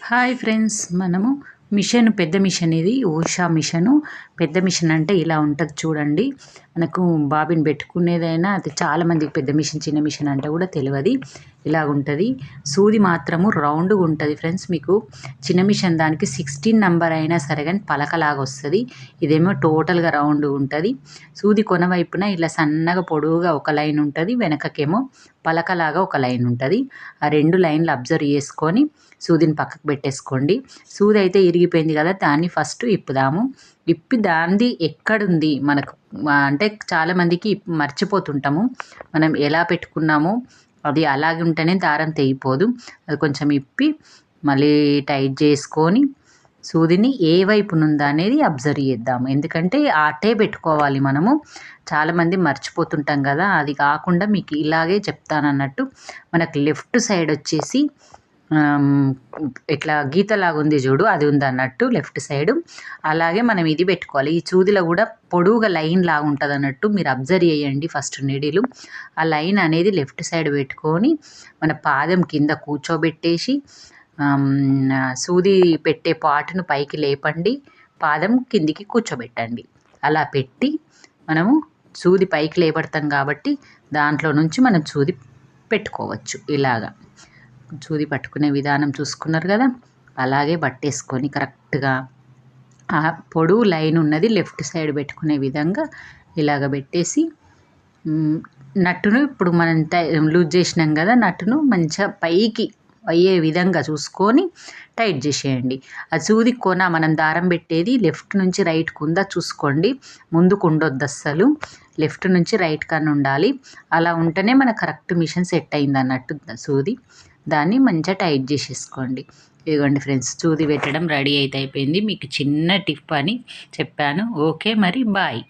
Hi friends, మనము machine పెద్ద machine ఇది ఉషా మిషను. పెద్ద మిషన్ అంటే ఇలా ఉంటుంది చూడండి. మనకు బాబిన్ పెట్టుకునేదైనా అది చాలా మందికి పెద్ద మిషన్ చిన్న మిషన్ అంటే కూడా తెలియదు. ఇలా ఉంటుంది. సూది మాత్రము రౌండ్గా ఉంటుంది ఫ్రెండ్స్. మీకు చిన్న మిషన్ దానికి 16 నంబర్ అయినా సరే కానీ పలకలాగా వస్తుంది. ఇదేమో టోటల్గా రౌండ్ ఉంటుంది. సూది కొన వైపున ఇలా సన్నగా పొడవుగా ఒక లైన్ ఉంటుంది, వెనకకేమో పలకలాగా ఒక లైన్ ఉంటుంది. ఆ 2 లైన్లు అబ్జర్వ్ చేసుకొని సూదిని పక్కకు పెట్టేసుకోండి. సూది అయితే ఇరిగిపోయింది కదా, దాన్ని ఫస్ట్ ఇప్పుదాము. ఇప్పి దానిది ఎక్కడుంది మనకు అంటే చాలామందికి మర్చిపోతుంటాము. మనం ఎలా పెట్టుకున్నామో అది అలాగే ఉంటేనే దారం తెగిపోదు. అది కొంచెం ఇప్పి మళ్ళీ టైట్ చేసుకొని సూదిని ఏ వైపునుందా అనేది అబ్జర్వ్ చేద్దాము. ఎందుకంటే అటే పెట్టుకోవాలి మనము. చాలామంది మర్చిపోతుంటాం కదా, అది కాకుండా మీకు ఇలాగే చెప్తానన్నట్టు. మనకు లెఫ్ట్ సైడ్ వచ్చేసి ఇట్లా గీతలాగా ఉంది చూడు, అది ఉంది అన్నట్టు లెఫ్ట్ సైడ్. అలాగే మనం ఇది పెట్టుకోవాలి. ఈ సూదిలో కూడా పొడువుగా లైన్ లాగా ఉంటుంది అన్నట్టు మీరు అబ్జర్వ్ చేయండి. ఫస్ట్ నీడిలు ఆ లైన్ అనేది లెఫ్ట్ సైడ్ పెట్టుకొని మన పాదం కింద కూర్చోబెట్టేసి సూది పెట్టే పాటును పైకి లేపండి, పాదం కిందికి కూర్చోబెట్టండి. అలా పెట్టి మనము సూది పైకి లేపడతాం కాబట్టి దాంట్లో నుంచి మనం సూది పెట్టుకోవచ్చు. ఇలాగా సూది పట్టుకునే విధానం చూసుకున్నారు కదా, అలాగే పట్టేసుకొని కరెక్ట్గా ఆ పొడవు లైన్ ఉన్నది లెఫ్ట్ సైడ్ పెట్టుకునే విధంగా ఇలాగ పెట్టేసి నట్టును ఇప్పుడు మనం లూజ్ చేసినాం కదా, నట్టును మంచిగా పైకి అయ్యే విధంగా చూసుకొని టైట్ చేసేయండి. ఆ సూది కొన మనం దారం పెట్టేది లెఫ్ట్ నుంచి రైట్ కుందా చూసుకోండి, ముందుకు ఉండొద్దు అస్సలు. లెఫ్ట్ నుంచి రైట్ కన్నా ఉండాలి. అలా ఉంటేనే మన కరెక్ట్ మిషన్ సెట్ అయింది అన్నట్టు సూది. దాన్ని మంచిగా టైట్ చేసేసుకోండి. ఇదిగోండి ఫ్రెండ్స్, సూది పెట్టడం రెడీ అయితే అయిపోయింది. మీకు చిన్న టిప్ అని చెప్పాను. ఓకే మరి, బాయ్.